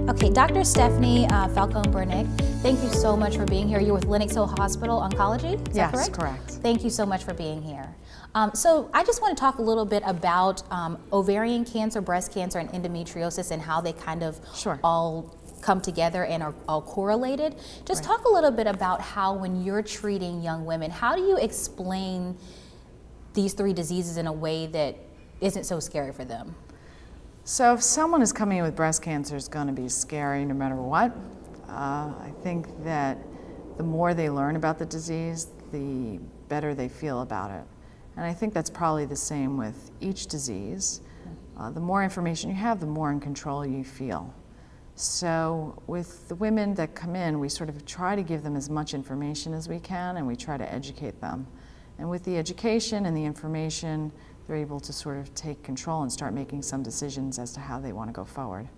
Okay, Dr. Stephanie Falcone-Burnick, thank you so much for being here. You're with Lenox Hill Hospital Oncology, is that correct? Yes, correct. Thank you so much for being here. So I just want to talk a little bit about ovarian cancer, breast cancer, and endometriosis and how they kind of all come together and are all correlated. Just talk a little bit about how when you're treating young women, how do you explain these three diseases in a way that isn't so scary for them? So if someone is coming in with breast cancer, it's going to be scary no matter what. I think that the more they learn about the disease, the better they feel about it. And I think that's probably the same with each disease. The more information you have, the more in control you feel. So with the women that come in, we sort of try to give them as much information as we can, and we try to educate them. And with the education and the information, they're able to sort of take control and start making some decisions as to how they want to go forward.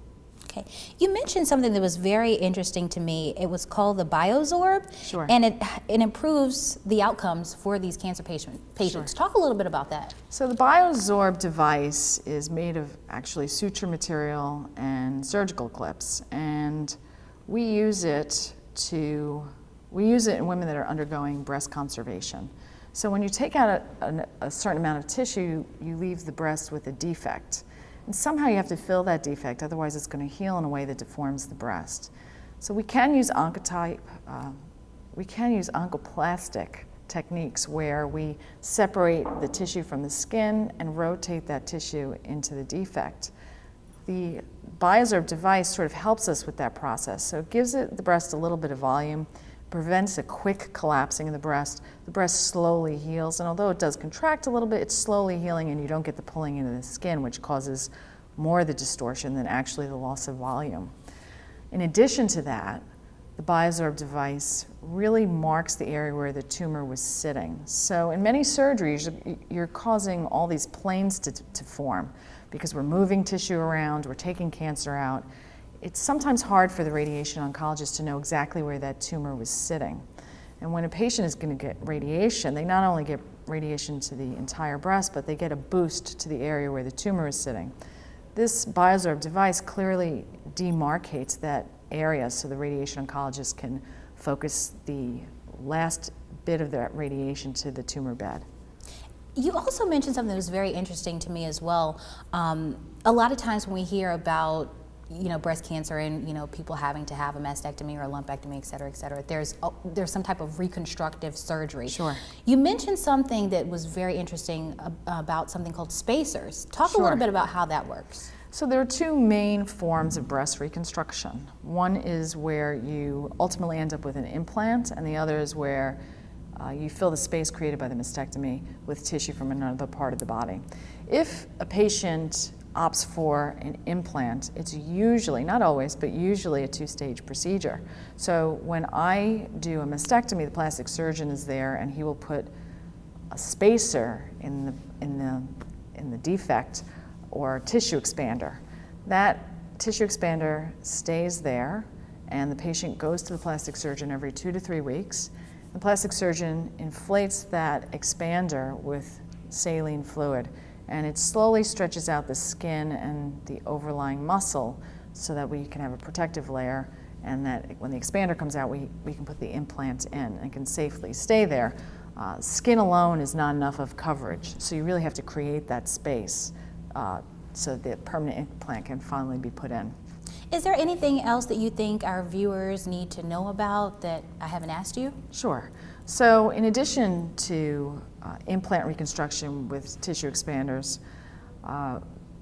Okay. You mentioned something that was very interesting to me. It was called the BioZorb, and it improves the outcomes for these cancer patients. Talk a little bit about that. So the BioZorb device is made of actually suture material and surgical clips, and we use it in women that are undergoing breast conservation. So when you take out a certain amount of tissue, you leave the breast with a defect. And somehow you have to fill that defect, otherwise it's going to heal in a way that deforms the breast. So we can use oncoplastic techniques where we separate the tissue from the skin and rotate that tissue into the defect. The BioZorb device sort of helps us with that process. So it gives the breast a little bit of volume, prevents a quick collapsing of the breast slowly heals, and although it does contract a little bit, it's slowly healing and you don't get the pulling into the skin, which causes more of the distortion than actually the loss of volume. In addition to that, the BioZorb device really marks the area where the tumor was sitting. So in many surgeries, you're causing all these planes to form because we're moving tissue around, we're taking cancer out. It's sometimes hard for the radiation oncologist to know exactly where that tumor was sitting. And when a patient is going to get radiation, they not only get radiation to the entire breast, but they get a boost to the area where the tumor is sitting. This BioZorb device clearly demarcates that area so the radiation oncologist can focus the last bit of that radiation to the tumor bed. You also mentioned something that was very interesting to me as well. A lot of times when we hear about breast cancer and people having to have a mastectomy or a lumpectomy, et cetera, there's some type of reconstructive surgery. Sure. You mentioned something that was very interesting about something called spacers. Talk a little bit about how that works. So there are two main forms of breast reconstruction. One is where you ultimately end up with an implant, and the other is where you fill the space created by the mastectomy with tissue from another part of the body. If a patient opts for an implant, it's usually, not always, but usually a two-stage procedure. So when I do a mastectomy, the plastic surgeon is there and he will put a spacer in the defect or tissue expander. That tissue expander stays there and the patient goes to the plastic surgeon every 2 to 3 weeks. The plastic surgeon inflates that expander with saline fluid, and it slowly stretches out the skin and the overlying muscle so that we can have a protective layer, and that when the expander comes out, we can put the implant in and it can safely stay there. Skin alone is not enough of coverage, so you really have to create that space so the permanent implant can finally be put in. Is there anything else that you think our viewers need to know about that I haven't asked you? Sure. So in addition to implant reconstruction with tissue expanders,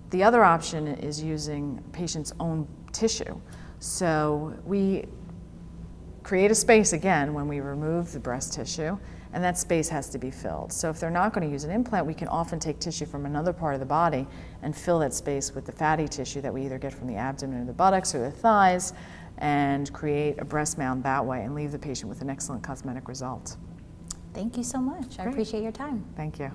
the other option is using patient's own tissue. So we create a space again when we remove the breast tissue, and that space has to be filled. So if they're not going to use an implant, we can often take tissue from another part of the body and fill that space with the fatty tissue that we either get from the abdomen or the buttocks or the thighs, and create a breast mound that way and leave the patient with an excellent cosmetic result. Thank you so much. I appreciate your time. Thank you.